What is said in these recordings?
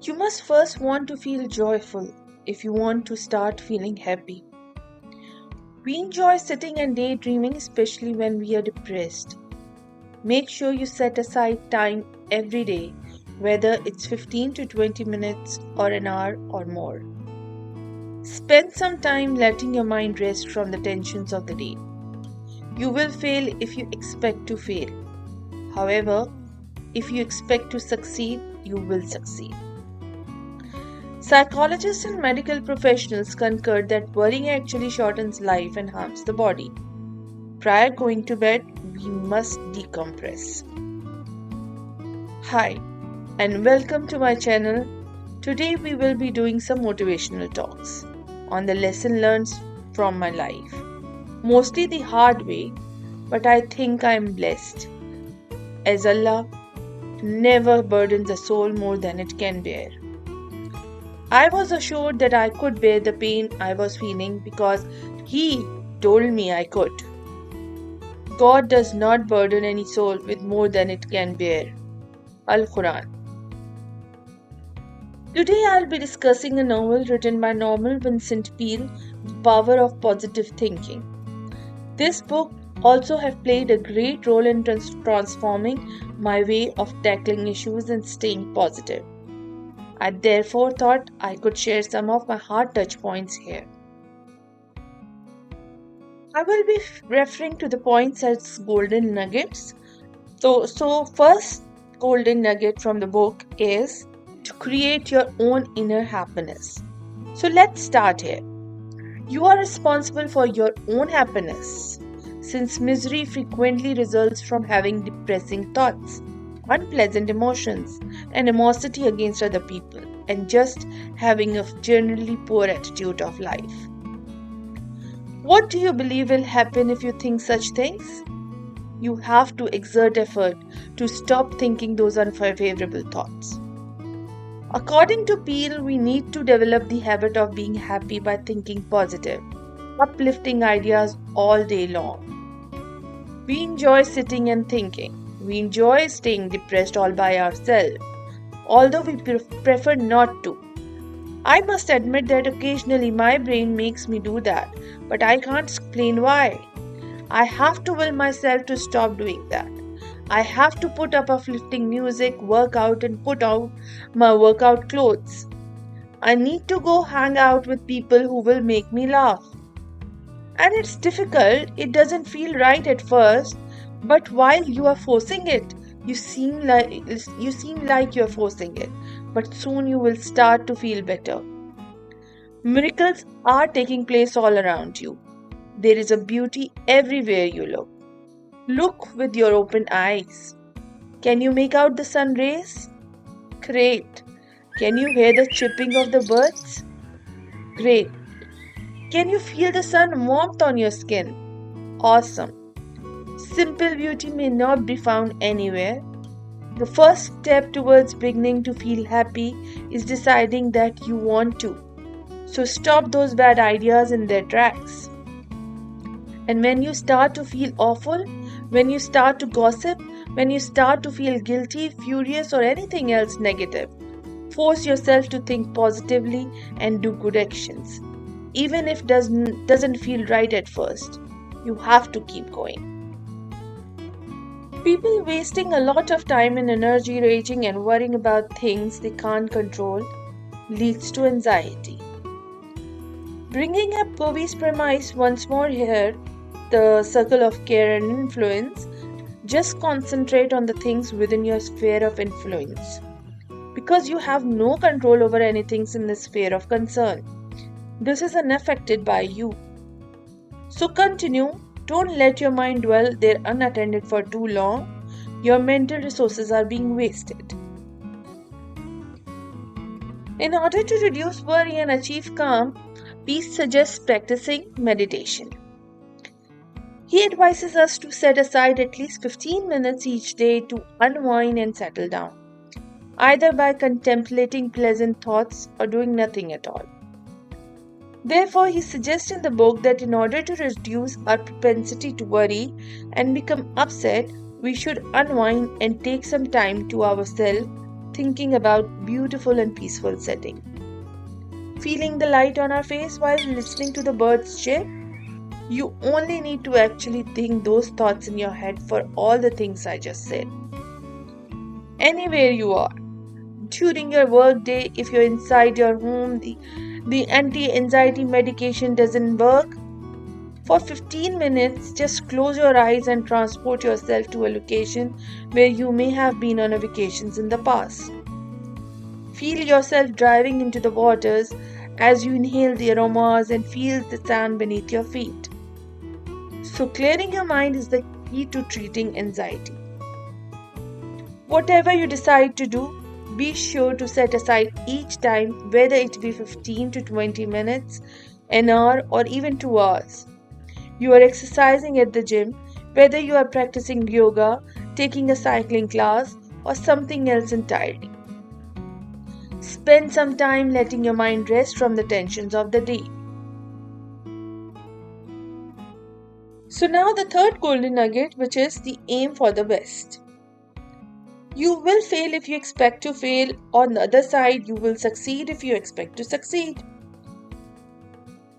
You must first want to feel joyful if you want to start feeling happy. We enjoy sitting and daydreaming, especially when we are depressed. Make sure you set aside time every day, whether it's 15 to 20 minutes or an hour or more. Spend some time letting your mind rest from the tensions of the day. You will fail if you expect to fail. However, if you expect to succeed, you will succeed. Psychologists and medical professionals concur that worrying actually shortens life and harms the body. Prior going to bed, we must decompress. Hi, and welcome to my channel. Today we will be doing some motivational talks on the lesson learned from my life. Mostly the hard way, but I think I am blessed, as Allah never burdens a soul more than it can bear. I was assured that I could bear the pain I was feeling because He told me I could. God does not burden any soul with more than it can bear. Al-Quran. Today I'll be discussing a novel written by normal Vincent Peale, The Power of Positive Thinking. This book also has played a great role in transforming my way of tackling issues and staying positive. I therefore thought I could share some of my heart touch points here. I will be referring to the points as golden nuggets. So first golden nugget from the book is to create your own inner happiness. So let's start here. You are responsible for your own happiness, since misery frequently results from having depressing thoughts, unpleasant emotions, animosity against other people, and just having a generally poor attitude of life. What do you believe will happen if you think such things? You have to exert effort to stop thinking those unfavorable thoughts. According to Peale, we need to develop the habit of being happy by thinking positive, uplifting ideas all day long. We enjoy sitting and thinking. We enjoy staying depressed all by ourselves, although we prefer not to. I must admit that occasionally my brain makes me do that, but I can't explain why. I have to will myself to stop doing that. I have to put up uplifting music, work out, and put out my workout clothes. I need to go hang out with people who will make me laugh. And it's difficult, it doesn't feel right at first, but while you are forcing it, you seem like you're forcing it, but soon you will start to feel better. Miracles are taking place all around you. There is a beauty everywhere you look. Look with your open eyes. Can you make out the sun rays? Great. Can you hear the chirping of the birds? Great. Can you feel the sun warmth on your skin? Awesome. Simple beauty may not be found anywhere. The first step towards beginning to feel happy is deciding that you want to. So stop those bad ideas in their tracks. And when you start to feel awful, when you start to gossip, when you start to feel guilty, furious, or anything else negative, force yourself to think positively and do good actions. Even if it doesn't feel right at first, you have to keep going. People wasting a lot of time and energy raging and worrying about things they can't control leads to anxiety. Bringing up Covey's premise once more here, the circle of care and influence, just concentrate on the things within your sphere of influence. Because you have no control over anything in the sphere of concern. This is unaffected by you. So continue. Don't let your mind dwell there unattended for too long. Your mental resources are being wasted. In order to reduce worry and achieve calm, Peale suggests practicing meditation. He advises us to set aside at least 15 minutes each day to unwind and settle down, either by contemplating pleasant thoughts or doing nothing at all. Therefore, he suggests in the book that in order to reduce our propensity to worry and become upset, we should unwind and take some time to ourselves thinking about beautiful and peaceful setting. Feeling the light on our face while listening to the birds chirp. You only need to actually think those thoughts in your head for all the things I just said. Anywhere you are, during your work day, if you're inside your home, the anti-anxiety medication doesn't work. For 15 minutes, just close your eyes and transport yourself to a location where you may have been on a vacations in the past. Feel yourself driving into the waters as you inhale the aromas and feel the sand beneath your feet. So clearing your mind is the key to treating anxiety. Whatever you decide to do, be sure to set aside each time, whether it be 15 to 20 minutes, an hour, or even 2 hours. You are exercising at the gym, whether you are practicing yoga, taking a cycling class, or something else entirely. Spend some time letting your mind rest from the tensions of the day. So now the third golden nugget, which is the aim for the best. You will fail if you expect to fail. On the other side, you will succeed if you expect to succeed.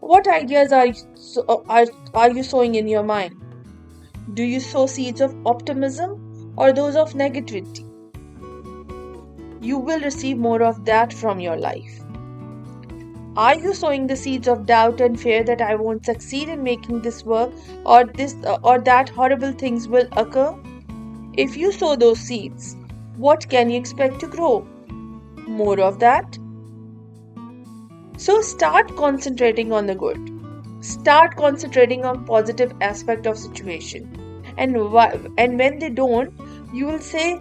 What ideas are you sowing in your mind? Do you sow seeds of optimism or those of negativity? You will receive more of that from your life. Are you sowing the seeds of doubt and fear that I won't succeed in making this work, or that horrible things will occur? If you sow those seeds, what can you expect to grow? More of that? So start concentrating on the good. Start concentrating on positive aspect of situation. And when they don't, you will say,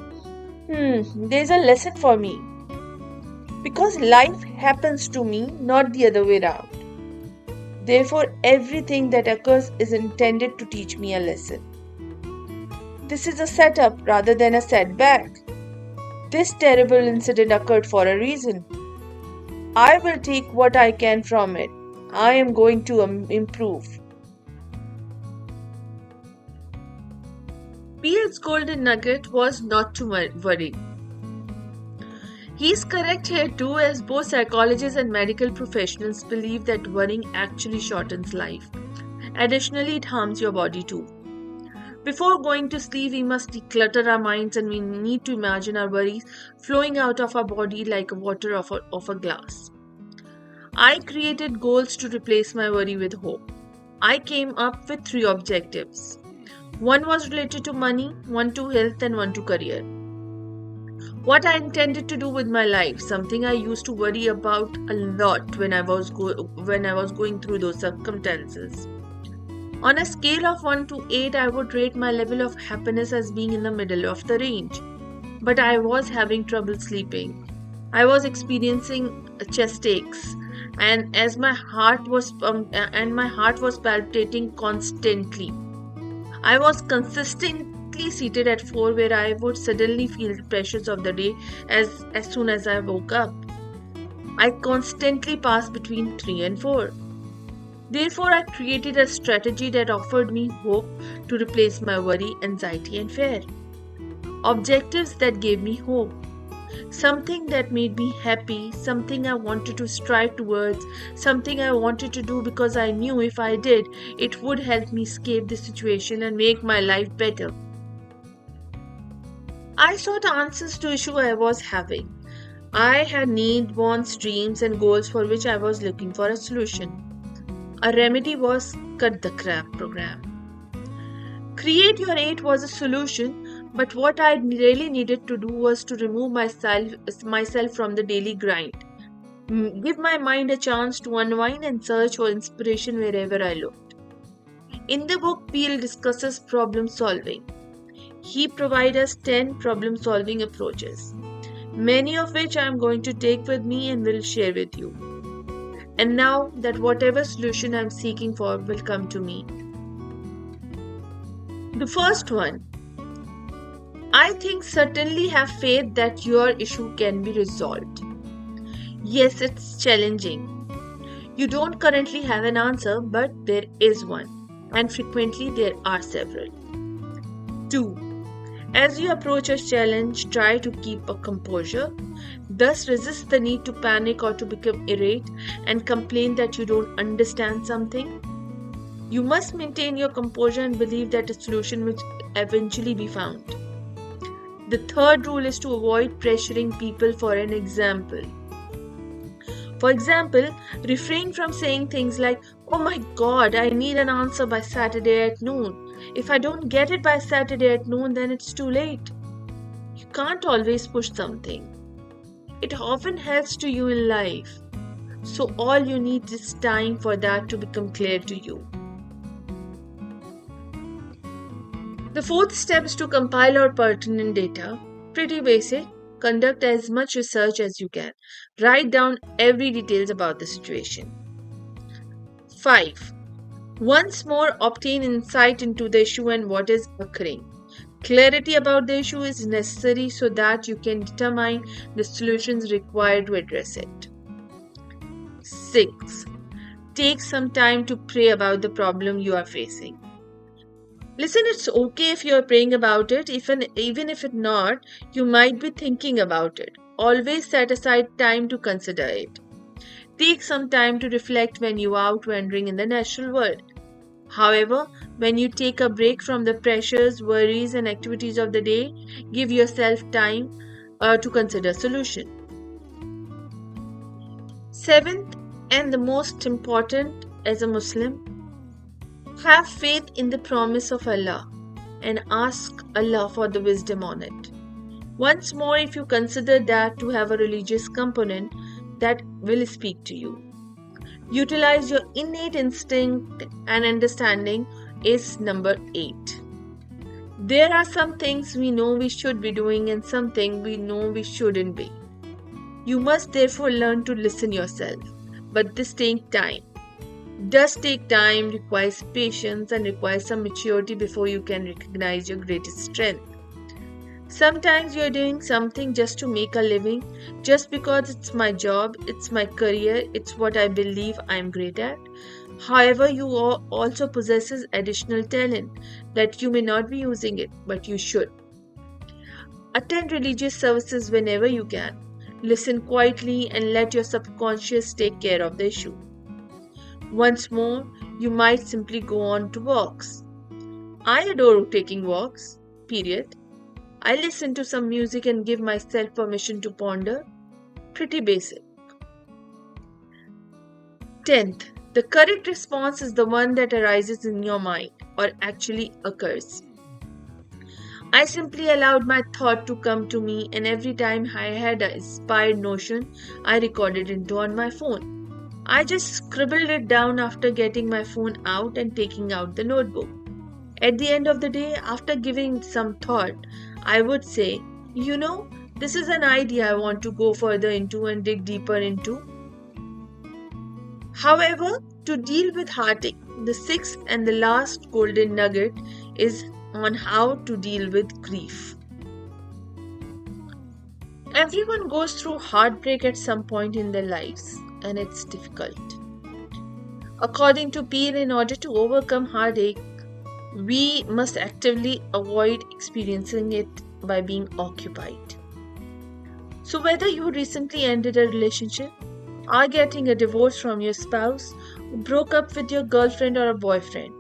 there's a lesson for me. Because life happens to me, not the other way around. Therefore, everything that occurs is intended to teach me a lesson. This is a setup rather than a setback. This terrible incident occurred for a reason. I will take what I can from it. I am going to improve. Peale's golden nugget was not to worry. He's correct here too, as both psychologists and medical professionals believe that worrying actually shortens life. Additionally, it harms your body too. Before going to sleep, we must declutter our minds, and we need to imagine our worries flowing out of our body like water off a glass. I created goals to replace my worry with hope. I came up with 3 objectives. One was related to money, one to health, and one to career. What I intended to do with my life, something I used to worry about a lot when I was going through those circumstances. On a scale of 1 to 8, I would rate my level of happiness as being in the middle of the range. But I was having trouble sleeping. I was experiencing chest aches, and my heart was palpitating constantly. I was consistently seated at 4, where I would suddenly feel the pressures of the day as soon as I woke up. I constantly passed between 3 and 4. Therefore, I created a strategy that offered me hope to replace my worry, anxiety, and fear. Objectives that gave me hope. Something that made me happy, something I wanted to strive towards, something I wanted to do because I knew if I did, it would help me escape the situation and make my life better. I sought answers to issues I was having. I had needs, wants, dreams, and goals for which I was looking for a solution. A remedy was Cut the Crap program. Create Your 8 was a solution, but what I really needed to do was to remove myself from the daily grind. Give my mind a chance to unwind and search for inspiration wherever I looked. In the book, Peale discusses problem solving. He provides us 10 problem solving approaches, many of which I am going to take with me and will share with you. And now that whatever solution I am seeking for will come to me. The first one, I think certainly have faith that your issue can be resolved. Yes, it's challenging. You don't currently have an answer, but there is one, and frequently there are several. 2. As you approach a challenge, try to keep a composure. Thus, resist the need to panic or to become irate and complain that you don't understand something. You must maintain your composure and believe that a solution will eventually be found. The third rule is to avoid pressuring people for an example. For example, refrain from saying things like, "Oh my god, I need an answer by Saturday at noon. If I don't get it by Saturday at noon, then it's too late." You can't always push something. It often helps to you in life. So all you need is time for that to become clear to you. The fourth step is to compile our pertinent data. Pretty basic. Conduct as much research as you can. Write down every details about the situation. 5. Once more, obtain insight into the issue and what is occurring. Clarity about the issue is necessary so that you can determine the solutions required to address it. 6. Take some time to pray about the problem you are facing. Listen, it's okay if you are praying about it, even if it's not, you might be thinking about it. Always set aside time to consider it. Take some time to reflect when you are out wandering in the natural world. However, when you take a break from the pressures, worries, and activities of the day, give yourself time to consider solution. 7th, and the most important as a Muslim, have faith in the promise of Allah and ask Allah for the wisdom on it. Once more, if you consider that to have a religious component that will speak to you. Utilize your innate instinct and understanding is number 8. There are some things we know we should be doing and some things we know we shouldn't be. You must therefore learn to listen yourself, but this takes time. Does take time, requires patience, and requires some maturity before you can recognize your greatest strength. Sometimes you're doing something just to make a living, just because it's my job, it's my career, it's what I believe I'm great at. However, you also possess additional talent that you may not be using it, but you should. Attend religious services whenever you can. Listen quietly and let your subconscious take care of the issue. Once more, you might simply go on to walks. I adore taking walks, period. I listen to some music and give myself permission to ponder. Pretty basic. 10th, the correct response is the one that arises in your mind or actually occurs. I simply allowed my thought to come to me, and every time I had an inspired notion, I recorded it on my phone. I just scribbled it down after getting my phone out and taking out the notebook. At the end of the day, after giving some thought, I would say, this is an idea I want to go further into and dig deeper into. However, to deal with heartache, the 6th and the last golden nugget is on how to deal with grief. Everyone goes through heartbreak at some point in their lives, and it's difficult. According to Peale, in order to overcome heartache, we must actively avoid experiencing it by being occupied. So whether you recently ended a relationship, are getting a divorce from your spouse, broke up with your girlfriend or a boyfriend,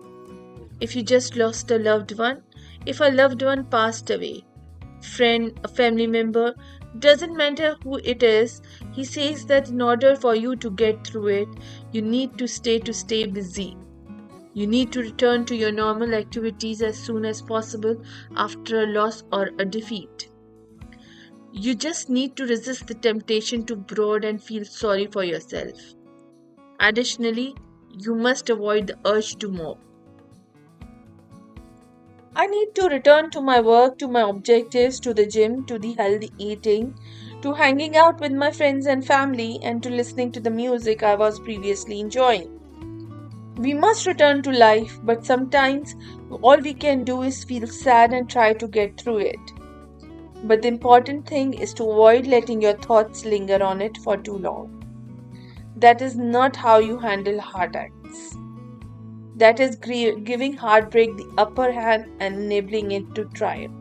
if you just lost a loved one, if a loved one passed away, friend, a family member, doesn't matter who it is, he says that in order for you to get through it, you need to stay busy. You need to return to your normal activities as soon as possible after a loss or a defeat. You just need to resist the temptation to brood and feel sorry for yourself. Additionally, you must avoid the urge to mope. I need to return to my work, to my objectives, to the gym, to the healthy eating, to hanging out with my friends and family, and to listening to the music I was previously enjoying. We must return to life, but sometimes all we can do is feel sad and try to get through it. But the important thing is to avoid letting your thoughts linger on it for too long. That is not how you handle heartaches. That is giving heartbreak the upper hand and enabling it to triumph.